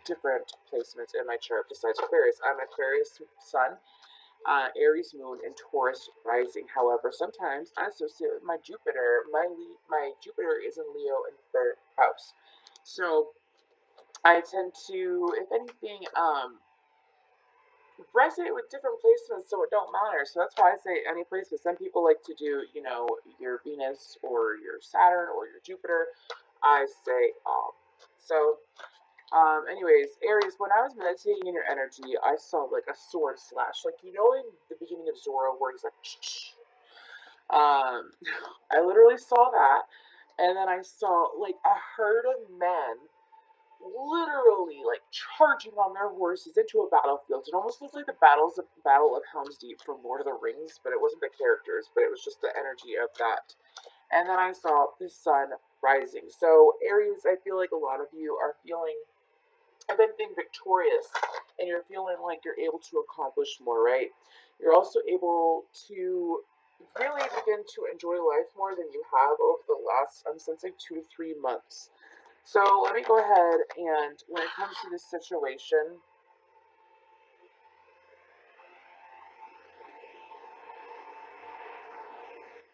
different placements in my chart besides Aquarius. I'm Aquarius Sun, Aries Moon, and Taurus Rising. However, sometimes I associate with my Jupiter. My Jupiter is in Leo in the third house, so I tend to, if anything, resonate with different placements, so it don't matter. So that's why I say any placement. Some people like to do, your Venus or your Saturn or your Jupiter. I say all. So anyways, Aries, when I was meditating in your energy, I saw like a sword slash. Like, in the beginning of Zorro where he's like, I literally saw that. And then I saw like a herd of men literally like charging on their horses into a battlefield. It almost looks like the Battle of Helm's Deep from Lord of the Rings, but it wasn't the characters, but it was just the energy of that. And then I saw the sun rising. So Aries, I feel like a lot of you are feeling I've been being victorious, and you're feeling like you're able to accomplish more, right? You're also able to really begin to enjoy life more than you have over the last, I'm sensing, 2 to 3 months. So let me go ahead and when it comes to this situation,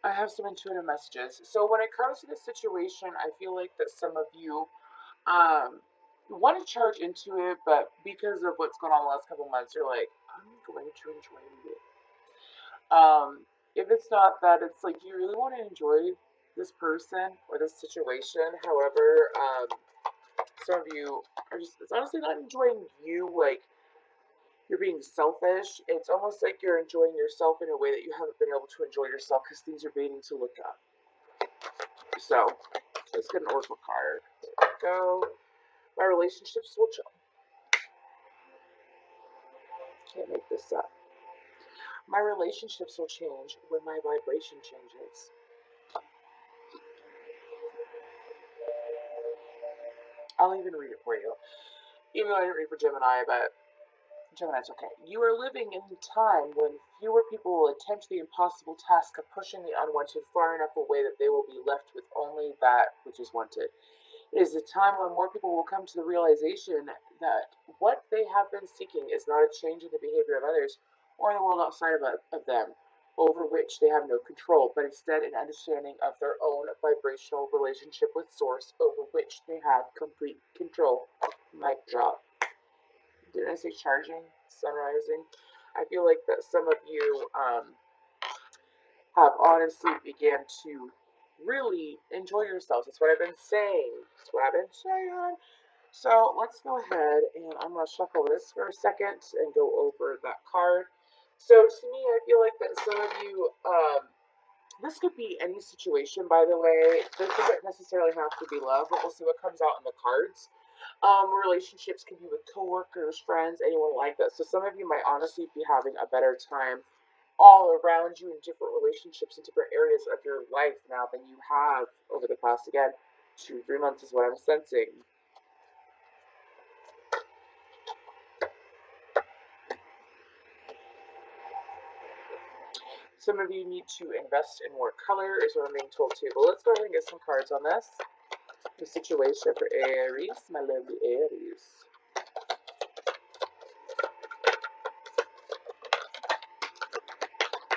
I have some intuitive messages. So when it comes to this situation, I feel like that some of you um, want to charge into it, but because of what's going on the last couple months, you're like, I'm going to enjoy it. If it's not that, it's like you really want to enjoy this person or this situation. However, some of you are just, it's honestly not enjoying you like you're being selfish. It's almost like you're enjoying yourself in a way that you haven't been able to enjoy yourself because things are beginning to look up. So, let's get an oracle card. There we go. My relationships will change. Can't make this up. My relationships will change when my vibration changes. I'll even read it for you. Even though I didn't read for Gemini, but Gemini's okay. You are living in a time when fewer people will attempt the impossible task of pushing the unwanted far enough away that they will be left with only that which is wanted. It is a time when more people will come to the realization that what they have been seeking is not a change in the behavior of others or the world outside of them, over which they have no control, but instead an understanding of their own vibrational relationship with Source, over which they have complete control. Mic drop. Didn't I say charging? Sun rising? I feel like that some of you have honestly began to really enjoy yourselves. That's what I've been saying. That's what I've been saying. So let's go ahead and I'm going to shuffle this for a second and go over that card. So to me, I feel like that some of you, this could be any situation, by the way. This doesn't necessarily have to be love, but we'll see what comes out in the cards. Relationships can be with coworkers, friends, anyone like that. So some of you might honestly be having a better time all around you in different relationships in different areas of your life now than you have over the past, again, 2 3 months is what I'm sensing. Some of you need to invest in more color is what I'm being told too. But let's go ahead and get some cards on this. The situation for Aries, my lovely Aries.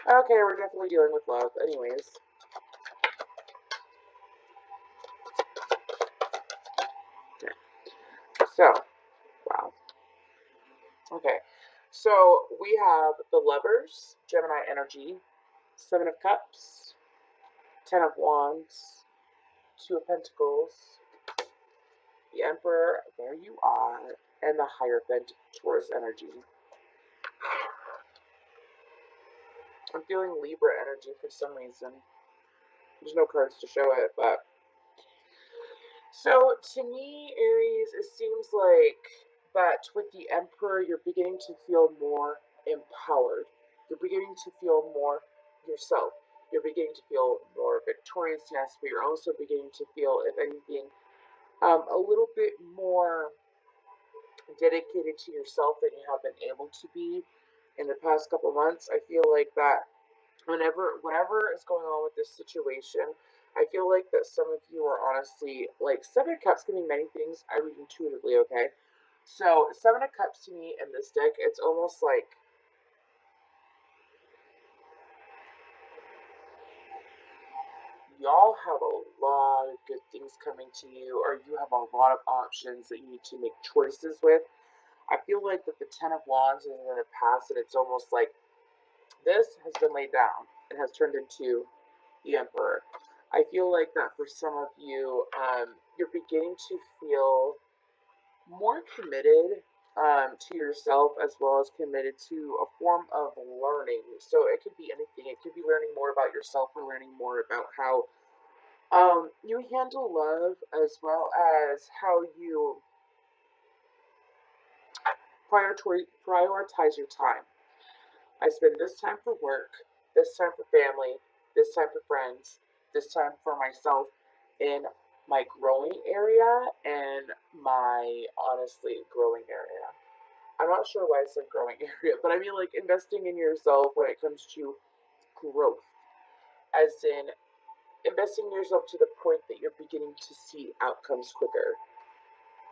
Okay, we're definitely dealing with love. Anyways. Okay. So, wow. Okay. So, we have the Lovers, Gemini energy, Seven of Cups, Ten of Wands, Two of Pentacles, the Emperor, there you are, and the Hierophant, Taurus energy. I'm feeling Libra energy for some reason. There's no cards to show it, but so to me, Aries, it seems like that with the Emperor, you're beginning to feel more empowered. You're beginning to feel more yourself. You're beginning to feel more victorious, yes, but you're also beginning to feel, if anything, a little bit more dedicated to yourself than you have been able to be in the past couple months. I feel like that whatever is going on with this situation, I feel like that some of you are honestly like Seven of Cups can be many things. I read intuitively, okay? So, Seven of Cups to me in this deck, it's almost like y'all have a lot of good things coming to you, or you have a lot of options that you need to make choices with. I feel like that the Ten of Wands is in the past, and it's almost like this has been laid down and has turned into the Emperor. I feel like that for some of you, you're beginning to feel more committed to yourself, as well as committed to a form of learning. So it could be anything. It could be learning more about yourself, or learning more about how you handle love, as well as how you prioritize your time. I spend this time for work, this time for family, this time for friends, this time for myself in my growing area and my honestly growing area. I'm not sure why I said growing area, but I mean like investing in yourself when it comes to growth, as in investing in yourself to the point that you're beginning to see outcomes quicker.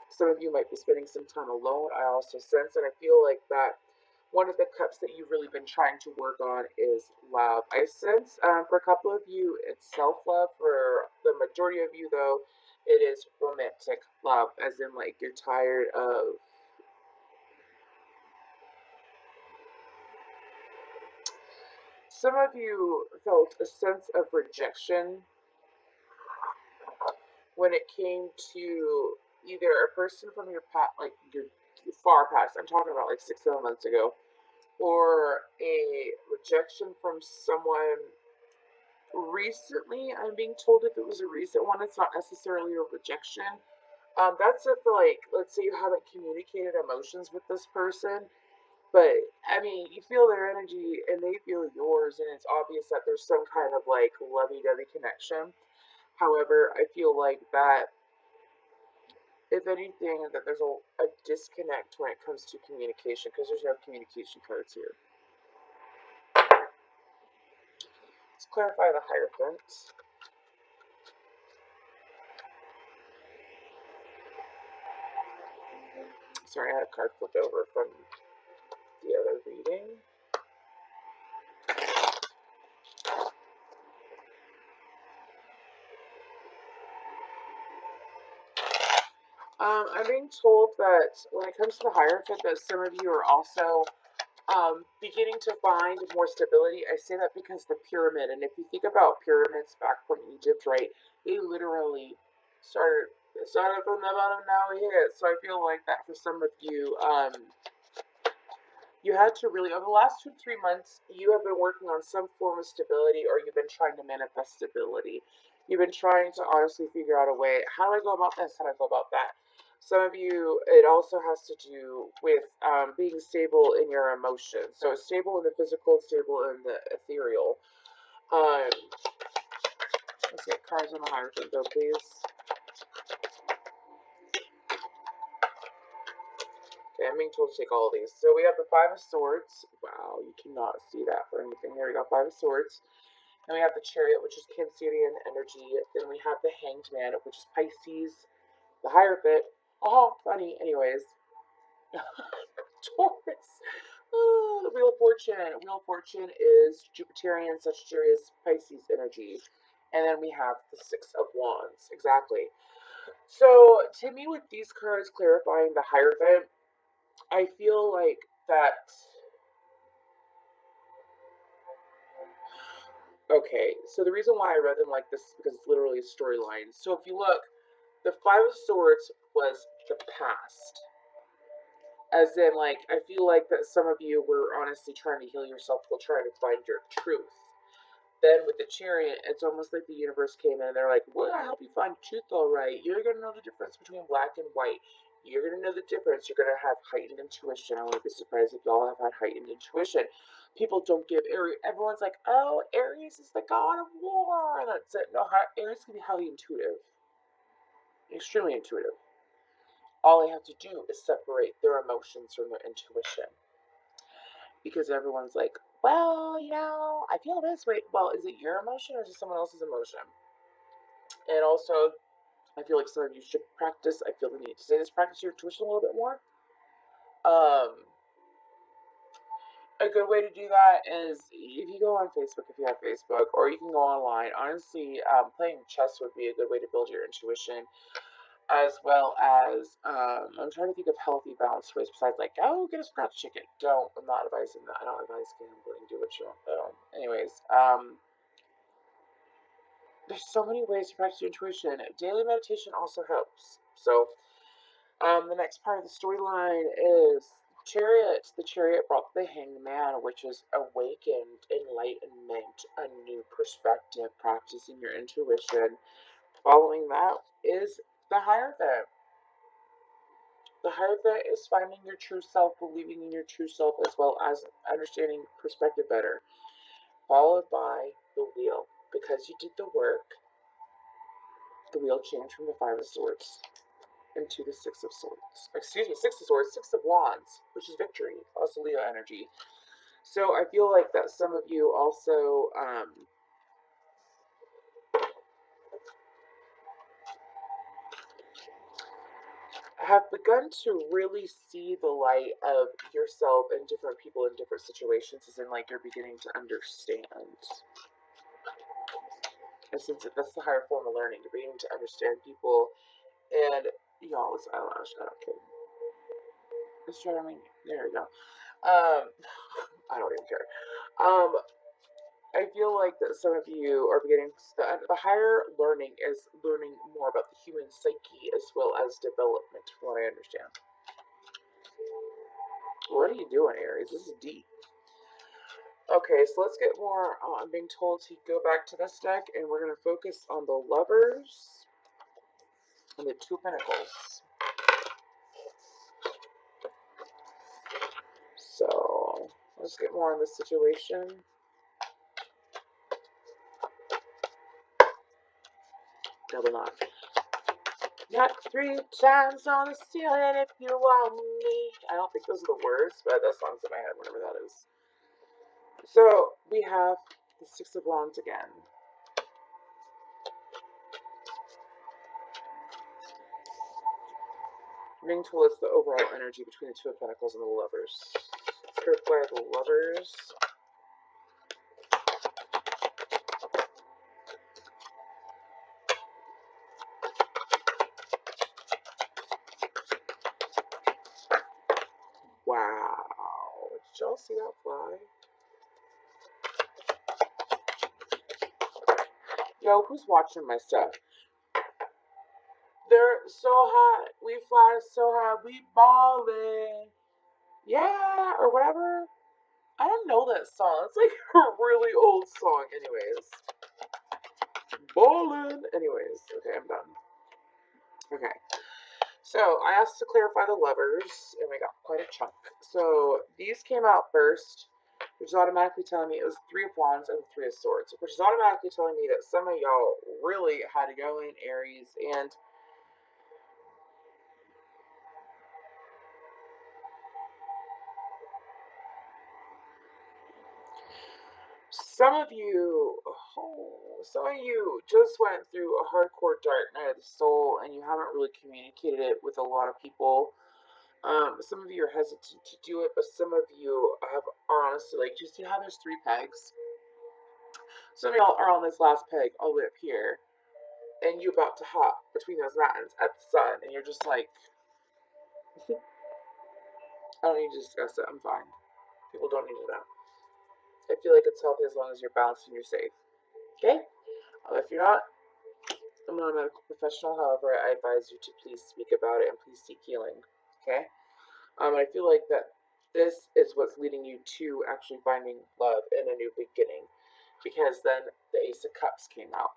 Some of you might be spending some time alone. I also sense, and I feel like that one of the cups that you've really been trying to work on is love. I sense for a couple of you, it's self love. For the majority of you, though, it is romantic love, as in, like, you're tired of. Some of you felt a sense of rejection when it came to either a person from your past, like your far past. I'm talking about like 6, 7 months ago, or a rejection from someone recently. I'm being told if it was a recent one, it's not necessarily a rejection. That's if, like, let's say you haven't communicated emotions with this person, but I mean, you feel their energy and they feel yours, and it's obvious that there's some kind of like lovey dovey connection. However, I feel like that, if anything, that there's a disconnect when it comes to communication, because there's no communication cards here. Let's clarify the Hierophant. Sorry, I had a card flipped over from the other reading. I'm being told that when it comes to the Hierophant, that some of you are also beginning to find more stability. I say that because the pyramid, and if you think about pyramids back from Egypt, right, they literally started from the bottom, now we hit. So I feel like that for some of you, you had to really, over the last 2 to 3 months, you have been working on some form of stability, or you've been trying to manifest stability. You've been trying to honestly figure out a way, how do I go about this? How do I go about that? Some of you, it also has to do with being stable in your emotions. So stable in the physical, stable in the ethereal. Um, let's get cards on the Hierophant, though, please. Okay, I'm being told to take all of these. So we have the Five of Swords. Wow, you cannot see that for anything. There we go, Five of Swords. Then we have the Chariot, which is Cancerian energy. Then we have the Hanged Man, which is Pisces. The Hierophant. Oh, funny. Anyways. Taurus. Oh, the Wheel of Fortune. Wheel of Fortune is Jupiterian, Sagittarius, Pisces energy. And then we have the Six of Wands. Exactly. So, to me, with these cards clarifying the Hierophant, I feel like that. Okay, so the reason why I read them like this is because it's literally a storyline. So if you look, the Five of Swords was the past. As in, like, I feel like that some of you were honestly trying to heal yourself while trying to find your truth. Then with the Chariot, it's almost like the universe came in and they're like, we're gonna help you find truth, all right. You're gonna know the difference between black and white. You're gonna know the difference. You're gonna have heightened intuition. I wouldn't be surprised if y'all have had heightened intuition. People don't give Aries. Everyone's like, oh, Aries is the god of war. That's it. No, Aries can be highly intuitive, extremely intuitive. All they have to do is separate their emotions from their intuition. Because everyone's like, well, I feel this way. Well, is it your emotion or is it someone else's emotion? And also, I feel like some of you should practice. I feel the need to say this. Practice your intuition a little bit more. A good way to do that is if you go on Facebook, if you have Facebook, or you can go online. Honestly, playing chess would be a good way to build your intuition, as well as I'm trying to think of healthy, balanced ways besides like, oh, get a scratch ticket. Don't. I'm not advising that. I don't advise gambling. Do what you want though. Anyways, there's so many ways to practice your intuition. Daily meditation also helps. So the next part of the storyline is Chariot. The chariot brought the hanged man, which is awakened, enlightenment, a new perspective, practicing your intuition. Following that is the Hierophant. The Hierophant is finding your true self, believing in your true self, as well as understanding perspective better. Followed by the Wheel. Because you did the work, the Wheel changed from the Five of Swords into the Six of Swords. Excuse me, Six of Swords, Six of Wands, which is victory. Also Leo energy. So I feel like that some of you also have begun to really see the light of yourself and different people in different situations, as in like you're beginning to understand. And since that's the higher form of learning, you're beginning to understand people. And y'all, it's eyelash. I don't care. It's charming. There we go. I don't even care. I feel like that some of you are beginning the higher learning is learning more about the human psyche as well as development, from what I understand. What are you doing, Aries? This is deep. Okay, so let's get more. I'm being told to go back to this deck, and we're going to focus on the Lovers and the Two of Pentacles. So let's get more on this situation. Double knot. Knock 3 times on the ceiling if you want me. I don't think those are the words, but that song's in my head, whatever that is. So we have the Six of Wands again. Being told it's the overall energy between the Two of Pentacles and the Lovers. Let's go play the Lovers. Wow. Did y'all see that fly? Yo, who's watching my stuff? They're so hot. We fly so high. We ballin'. Yeah, or whatever. I don't know that song. It's like a really old song. Anyways. Ballin'. Anyways. Okay, I'm done. Okay. So, I asked to clarify the Lovers, and we got quite a chunk. So, these came out first, which is automatically telling me it was Three of Wands and Three of Swords, which is automatically telling me that some of y'all really had to go in Aries, and some of you just went through a hardcore dark night of the soul, and you haven't really communicated it with a lot of people. Some of you are hesitant to do it, but some of you have honestly, like, you see how there's 3 pegs? Some of y'all are on this last peg all the way up here, and you're about to hop between those mountains at the sun, and you're just like, I don't need to discuss it, I'm fine. People don't need to know. I feel like it's healthy as long as you're balanced and you're safe. Okay? If you're not, I'm not a medical professional, however, I advise you to please speak about it and please seek healing. Okay? I feel like that this is what's leading you to actually finding love and a new beginning, because then the Ace of Cups came out.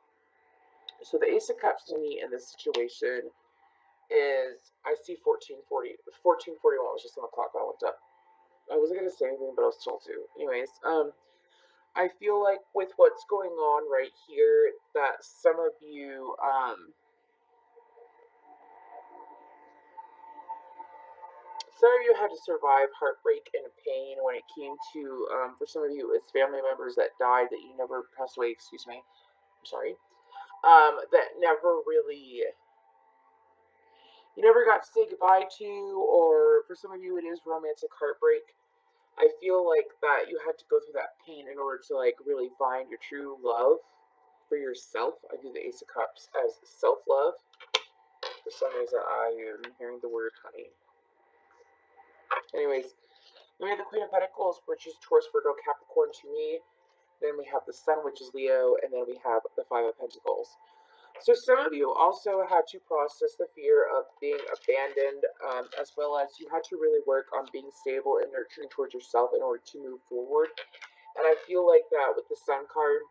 So the Ace of Cups to me in this situation is, I see 1440. 1441 was just on the clock when I looked up. I wasn't going to say anything, but I was told to. Anyways, I feel like with what's going on right here, that some of you, had to survive heartbreak and pain when it came to, for some of you, it's family members that died that you never passed away, excuse me, I'm sorry, that never really you never got to say goodbye to, or for some of you it is romantic heartbreak. I feel like that you had to go through that pain in order to like really find your true love for yourself. I view the Ace of Cups as self-love. For some reason I am hearing the word honey. Anyways, then we have the Queen of Pentacles, which is Taurus, Virgo, Capricorn to me. Then we have the Sun, which is Leo, and then we have the Five of Pentacles. So some of you also had to process the fear of being abandoned, as well as you had to really work on being stable and nurturing towards yourself in order to move forward. And I feel like that with the Sun card,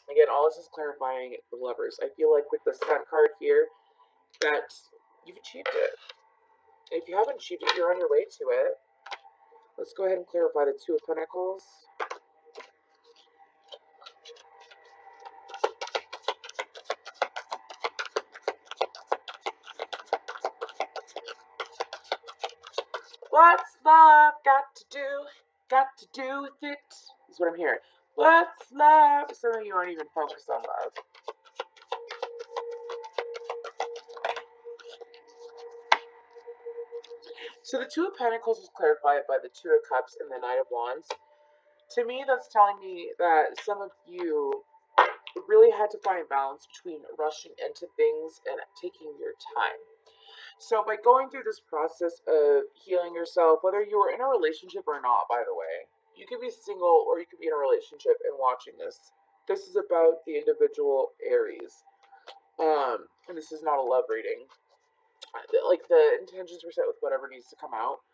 again, all this is clarifying the lovers. I feel like with the Sun card here, that you've achieved it. If you haven't achieved it, you're on your way to it. Let's go ahead and clarify the Two of Pentacles. What's love got to do with it? Is what I'm hearing. What's love? Some of you aren't even focused on love. So the Two of Pentacles is clarified by the Two of Cups and the Knight of Wands. To me, that's telling me that some of you really had to find balance between rushing into things and taking your time. So by going through this process of healing yourself, whether you were in a relationship or not, by the way, you could be single or you could be in a relationship and watching this. This is about the individual Aries. And this is not a love reading. Like the intentions were set with whatever needs to come out.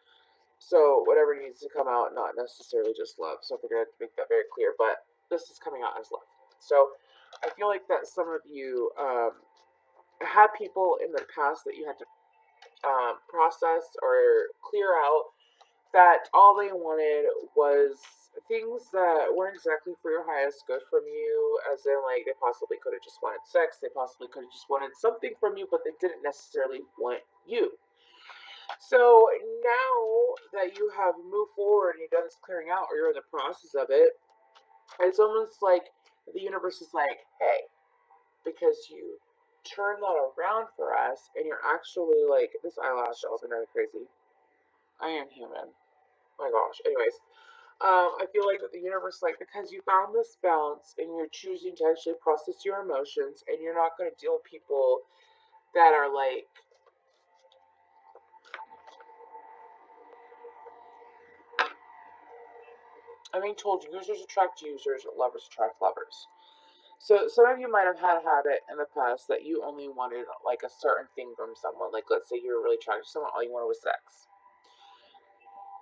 So whatever needs to come out, not necessarily just love. So I figured I'd make that very clear. But this is coming out as love. So I feel like that some of you had people in the past that you had to process or clear out, that all they wanted was things that weren't exactly for your highest good from you, as in like they possibly could have just wanted sex, they possibly could have just wanted something from you, but they didn't necessarily want you. So now that you have moved forward and you've done this clearing out, or you're in the process of it, it's almost like the universe is like, hey, because you turned that around for us and you're actually like, this eyelash gel is another crazy. I am human. My gosh. Anyways, I feel like that the universe, like, because you found this balance and you're choosing to actually process your emotions, and you're not going to deal with people that are like, I'm being told users attract users, lovers attract lovers. So some of you might have had a habit in the past that you only wanted like a certain thing from someone. Like let's say you were really attracted to someone, all you wanted was sex.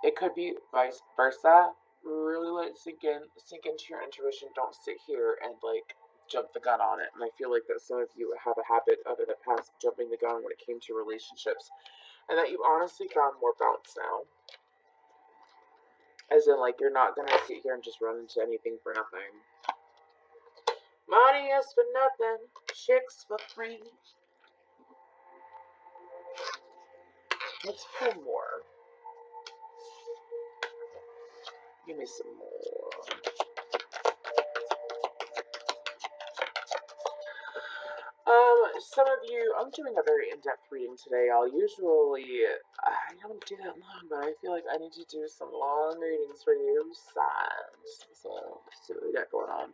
It could be vice versa. Really let it sink into your intuition. Don't sit here and like jump the gun on it. And I feel like that some of you have a habit of in the past jumping the gun when it came to relationships, and that you've honestly found more balance now. As in, like, you're not gonna sit here and just run into anything for nothing. Money is for nothing, chicks for free. Let's pull more. Give me some more. Some of you, I'm doing a very in-depth reading today. I don't do that long, but I feel like I need to do some long readings for you signs. So, let's see what we got going on.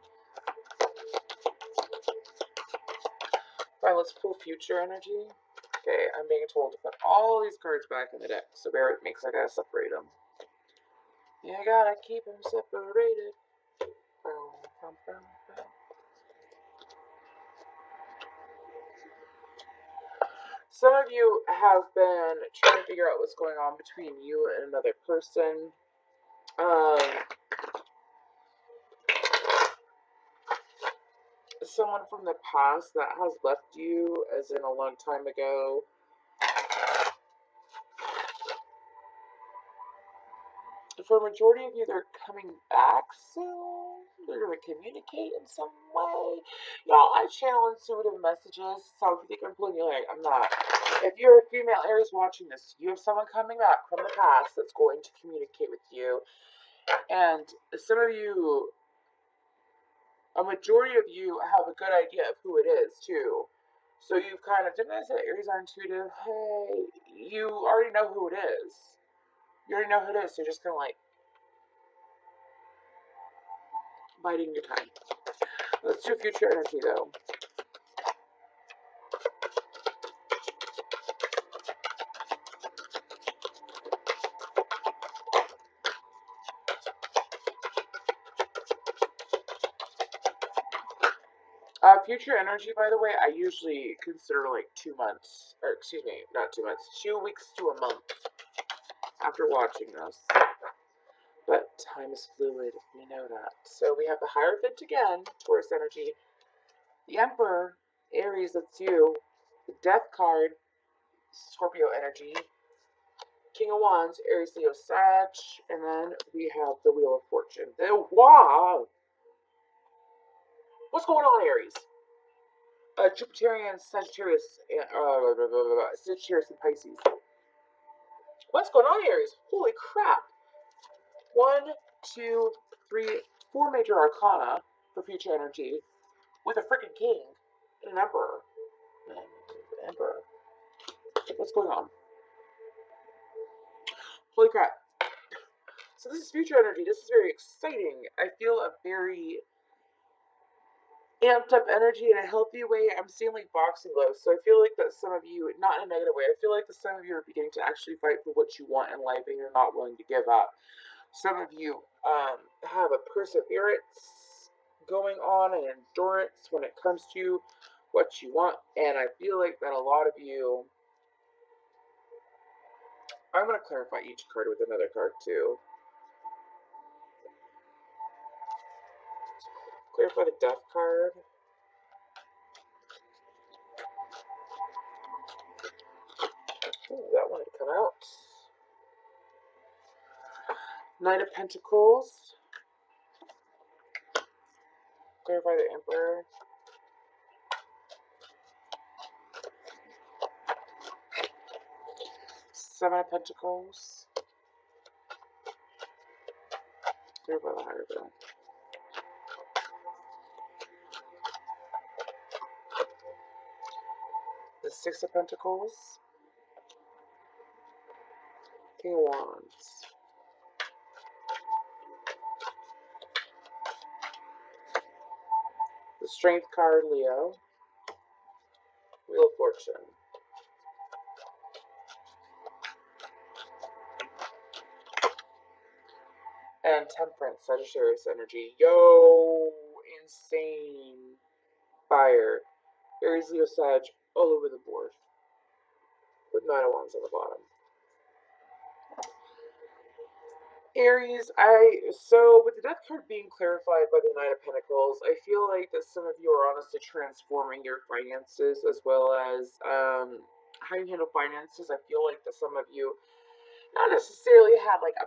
Fine, let's pull future energy. Okay, I'm being told to put all these cards back in the deck, so bear with me because I gotta separate them. You gotta keep them separated. Some of you have been trying to figure out what's going on between you and another person. Someone from the past that has left you, as in a long time ago. For a majority of you, they're coming back soon. They're going to communicate in some way. Y'all, I channel intuitive messages, so if you think I'm pulling your leg, I'm not. If you're a female Aries watching this, you have someone coming back from the past that's going to communicate with you. And some of you, a majority of you, have a good idea of who it is, too. So you've kind of, didn't I say Aries are intuitive? Hey, you already know who it is. You already know who it is, so you're just kind of like biding your time. Let's do future energy though. Future energy, by the way, I usually consider like 2 months, or excuse me, not 2 months, 2 weeks to a month after watching this. But time is fluid, we know that. So we have the Hierophant again, Taurus energy. The Emperor, Aries, that's you. The Death card, Scorpio energy. King of Wands, Aries, Leo, Sag. And then we have the Wheel of Fortune. Wow! What's going on, Aries? Jupiterian, Sagittarius, Sagittarius and Pisces. What's going on, Aries? Holy crap! 1, 2, 3, 4 major arcana for future energy with a freaking king and an emperor. Emperor. What's going on? Holy crap. So this is future energy. This is very exciting. I feel a very amped up energy in a healthy way. I'm seeing like boxing gloves. So I feel like that some of you, not in a negative way, I feel like that some of you are beginning to actually fight for what you want in life and you're not willing to give up. Some of you have a perseverance going on and endurance when it comes to what you want. And I feel like that a lot of you, I'm going to clarify each card with another card too. Clarify the Death card. Ooh, that wanted to come out. Knight of Pentacles. Clarify the Emperor. Seven of Pentacles. Clarify the Hierophant. The Six of Pentacles. King of Wands. The Strength card, Leo. Wheel of Fortune. And Temperance, Sagittarius energy. Yo! Insane. Fire. Aries, Leo, Sag, all over the board. With Nine of Wands on the bottom. Aries, so with the Death card being clarified by the Knight of Pentacles, I feel like that some of you are honestly transforming your finances as well as how you handle finances. I feel like that some of you not necessarily have like a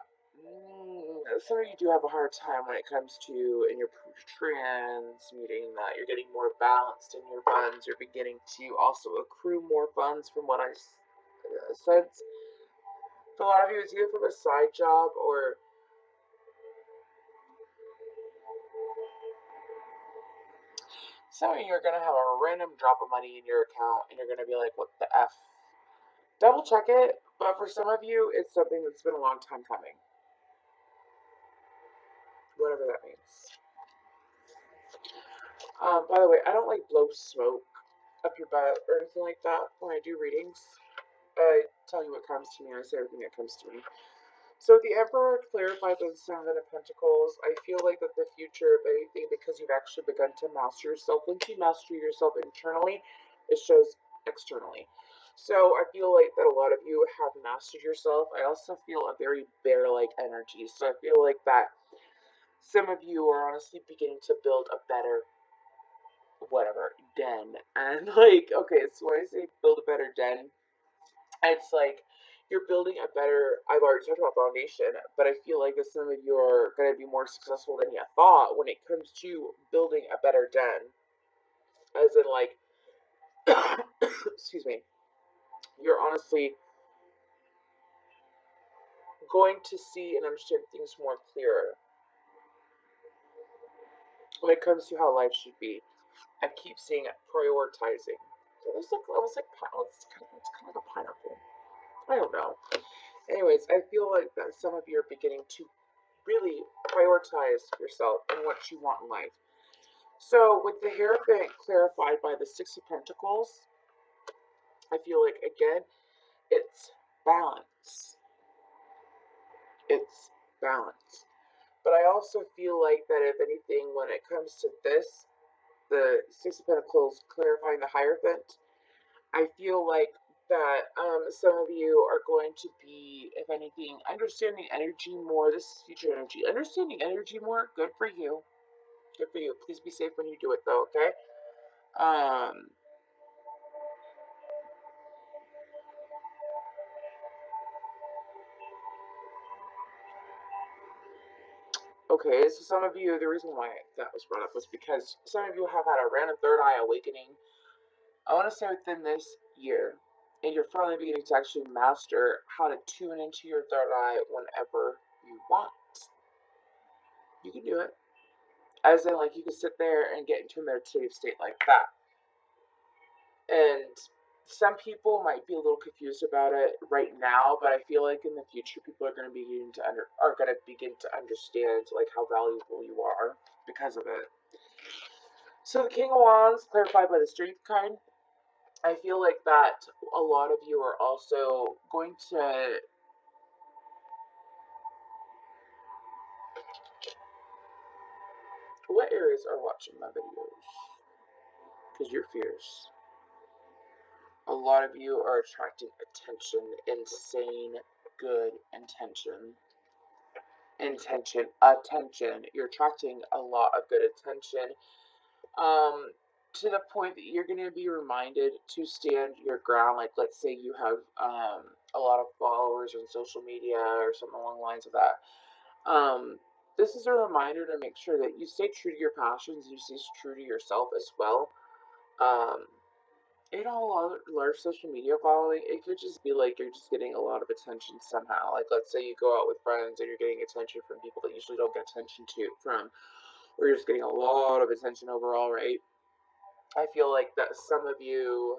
some of you do have a hard time when it comes to in your transmuting that you're getting more balanced in your funds. You're beginning to also accrue more funds from what I sense. For a lot of you, it's either from a side job or some of you are going to have a random drop of money in your account and you're going to be like, what the F? Double check it, but for some of you, it's something that's been a long time coming. Whatever that means. By the way, I don't like blow smoke up your butt or anything like that when I do readings. I tell you what comes to me and I say everything that comes to me. So the Emperor clarified the Seven of Pentacles. I feel like that the future of anything, because you've actually begun to master yourself. Once you master yourself internally, it shows externally. So I feel like that a lot of you have mastered yourself. I also feel a very bear-like energy. So I feel like that some of you are honestly beginning to build a better den. And like, okay, so when I say build a better den, it's like you're building a better, I've already talked about foundation, but I feel like that some of you are going to be more successful than you thought when it comes to building a better den. As in like, excuse me, you're honestly going to see and understand things more clearer when it comes to how life should be. I keep seeing prioritizing. It's like almost like it's kind of like a pineapple. I don't know. Anyways, I feel like that some of you are beginning to really prioritize yourself and what you want in life. So with the Hierophant clarified by the Six of Pentacles, I feel like again, it's balance. It's balance. But I also feel like that if anything, when it comes to this, the Six of Pentacles clarifying the Hierophant, I feel like that some of you are going to be, if anything, understanding energy more. This is future energy. Understanding energy more, good for you. Good for you. Please be safe when you do it, though, okay? Okay, so some of you, the reason why that was brought up was because some of you have had a random third eye awakening. I want to say within this year, and you're finally beginning to actually master how to tune into your third eye whenever you want. You can do it. As in, like, you can sit there and get into a meditative state like that. And some people might be a little confused about it right now, but I feel like in the future, people are going to begin to understand like how valuable you are because of it. So the King of Wands, clarified by the Strength card, I feel like that a lot of you are also going to what Aries are watching my videos? Because you're fierce. A lot of you are attracting attention, insane good attention. You're attracting a lot of good attention. To the point that you're going to be reminded to stand your ground. Like, let's say you have a lot of followers on social media or something along the lines of that. This is a reminder to make sure that you stay true to your passions, you stay true to yourself as well. You know, a lot of large social media following, it could just be like you're just getting a lot of attention somehow. Like, let's say you go out with friends and you're getting attention from people that usually don't get attention from, or you're just getting a lot of attention overall, right? I feel like that some of you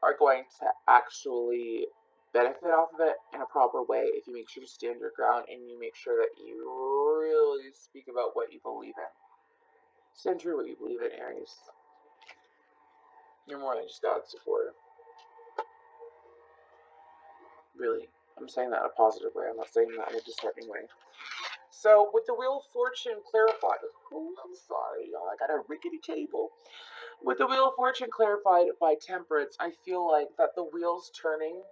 are going to actually benefit off of it in a proper way if you make sure to stand your ground and you make sure that you really speak about what you believe in. Stand true what you believe in, Aries. You're more than just God's supporter. Really. I'm saying that in a positive way. I'm not saying that in a disheartening way. So, with the Wheel of Fortune clarified... Oh, I'm sorry, y'all. I got a rickety table. With the Wheel of Fortune clarified by Temperance, I feel like that the wheel's turning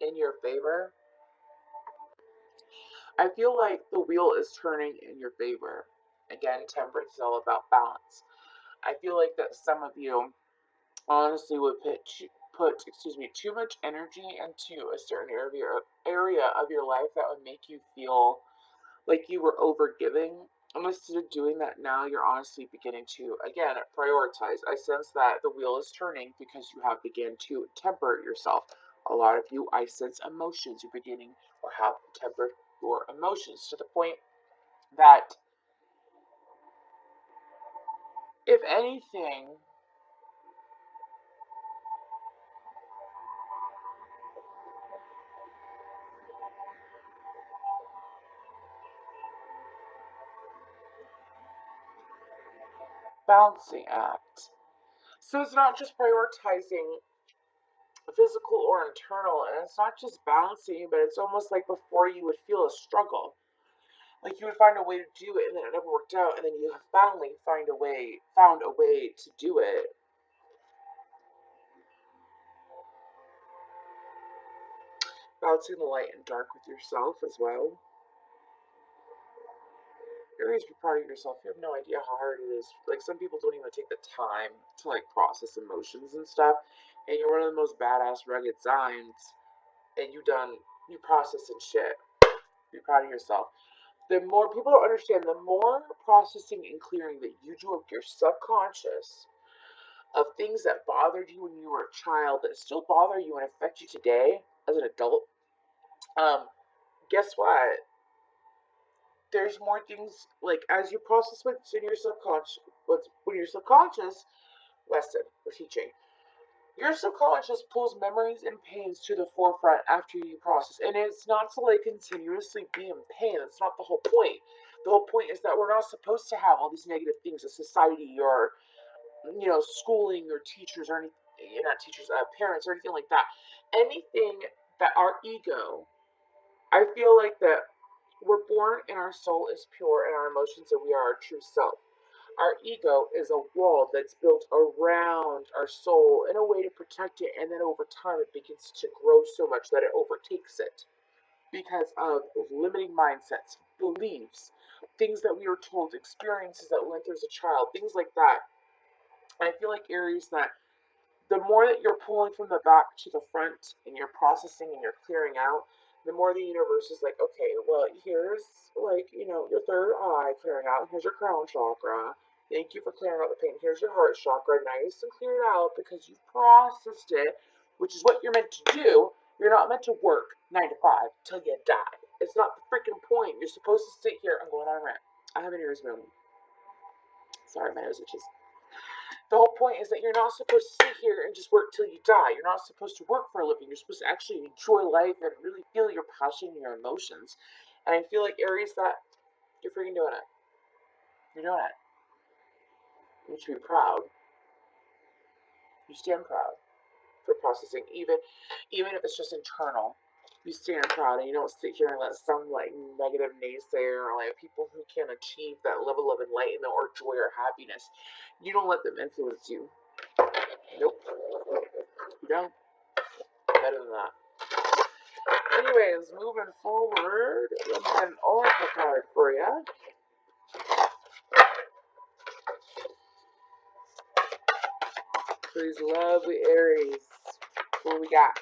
in your favor. I feel like the wheel is turning in your favor. Again, Temperance is all about balance. I feel like that some of you honestly would put too much energy into a certain area of your life that would make you feel like you were overgiving. And instead of doing that now, you're honestly beginning to, again, prioritize. I sense that the wheel is turning because you have begun to temper yourself. A lot of you, I sense emotions. You're beginning or have tempered your emotions to the point that, if anything, balancing act. So it's not just prioritizing physical or internal, and it's not just balancing, but it's almost like before you would feel a struggle. Like you would find a way to do it and then it never worked out, and then you have finally found a way to do it. Balancing the light and dark with yourself as well. Aries, be proud of yourself. You have no idea how hard it is. Like, some people don't even take the time to like process emotions and stuff. And you're one of the most badass rugged signs, and you process and shit. Be proud of yourself. The more people don't understand, the more processing and clearing that you do of your subconscious, of things that bothered you when you were a child that still bother you and affect you today as an adult. Guess what? There's more things, like, as you process what's in your subconscious, when your subconscious lesson or teaching. Your subconscious pulls memories and pains to the forefront after you process. And it's not to like continuously be in pain. That's not the whole point. The whole point is that we're not supposed to have all these negative things as society or, schooling or teachers or anything, not teachers, parents or anything like that. Anything that our ego, I feel like that we're born and our soul is pure and our emotions and we are our true self. Our ego is a wall that's built around our soul in a way to protect it, and then over time it begins to grow so much that it overtakes it because of limiting mindsets, beliefs, things that we were told, experiences that we went through as a child, things like that. And I feel like Aries, that the more that you're pulling from the back to the front and you're processing and you're clearing out, the more the universe is like, okay, well, here's like, your third eye clearing out. Here's your crown chakra. Thank you for clearing out the pain. Here's your heart chakra. Nice and cleared out because you've processed it, which is what you're meant to do. You're not meant to work 9 to 5 till you die. It's not the freaking point. You're supposed to sit here. I'm going on a rant. I have an ears room. Sorry, my nose itches. The whole point is that you're not supposed to sit here and just work till you die. You're not supposed to work for a living. You're supposed to actually enjoy life and really feel your passion and your emotions. And I feel like Aries, that you're freaking doing it. You're doing it. You should be proud. You stand proud for processing, even if it's just internal. You stand proud and you don't sit here and let some like negative naysayer or like people who can't achieve that level of enlightenment or joy or happiness. You don't let them influence you. Nope. You don't. Better than that. Anyways, moving forward, let me get an oracle card for you. Please, lovely Aries. What do we got?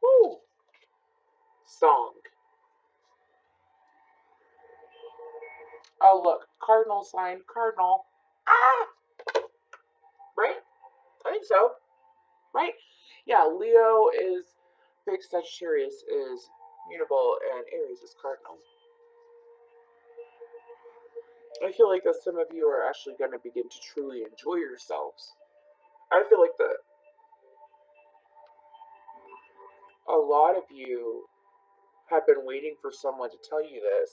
Woo! Song. Oh, look. Cardinal sign. Cardinal. Ah! Right? I think so. Right? Yeah, Leo is fixed, Sagittarius is mutable, and Aries is cardinal. I feel like that some of you are actually going to begin to truly enjoy yourselves. I feel like that a lot of you have been waiting for someone to tell you this,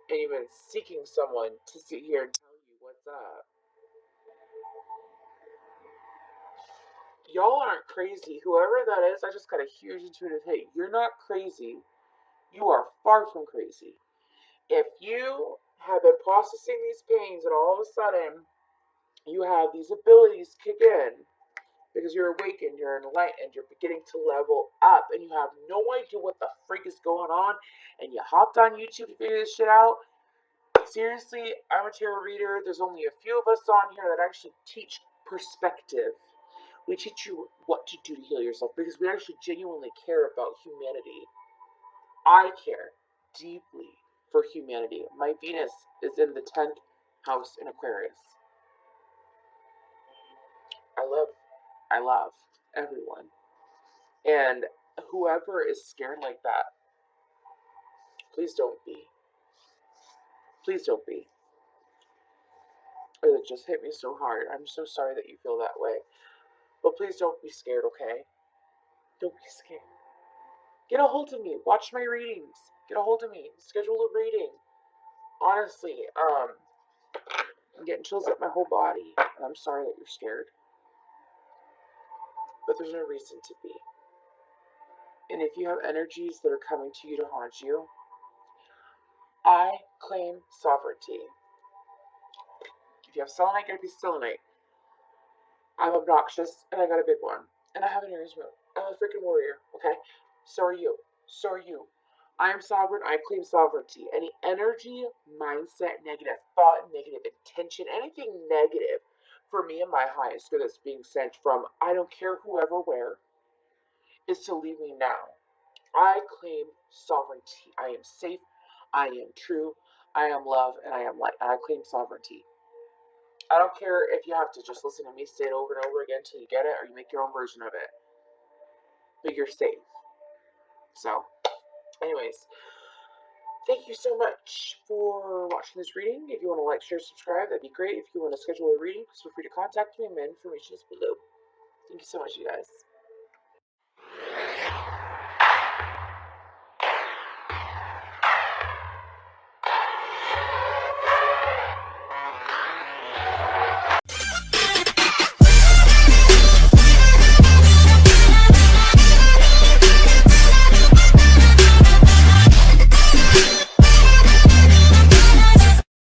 and even seeking someone to sit here and tell you what's up. Y'all aren't crazy. Whoever that is, I just got a huge intuitive hit. You're not crazy. You are far from crazy. If you have been processing these pains and all of a sudden you have these abilities kick in because you're awakened, you're enlightened, you're beginning to level up, and you have no idea what the freak is going on, and you hopped on YouTube to figure this shit out. Seriously, I'm a tarot reader. There's only a few of us on here that actually teach perspective. We teach you what to do to heal yourself because we actually genuinely care about humanity. I care deeply for humanity. My Venus is in the 10th house in Aquarius. I love everyone. And whoever is scared like that, please don't be. Please don't be. It just hit me so hard. I'm so sorry that you feel that way. But please don't be scared, okay? Don't be scared. Get a hold of me. Watch my readings. Get a hold of me. Schedule a reading. Honestly, I'm getting chills up my whole body. And I'm sorry that you're scared. But there's no reason to be. And if you have energies that are coming to you to haunt you, I claim sovereignty. If you have selenite, get a piece of selenite. I'm obnoxious, and I got a big one. And I have an Aries moon. I'm a freaking warrior, okay? So are you. So are you. I am sovereign. I claim sovereignty. Any energy, mindset, negative thought, negative intention, anything negative for me and my highest good that's being sent from I don't care whoever where is to leave me now. I claim sovereignty. I am safe. I am true. I am love, and I am light. And I claim sovereignty. I don't care if you have to just listen to me say it over and over again until you get it, or you make your own version of it. But you're safe. So, anyways, Thank you so much for watching this reading. If you want to like, share, subscribe, that'd be great. If you want to schedule a reading, please feel free to contact me. My information is below. Thank you so much, you guys.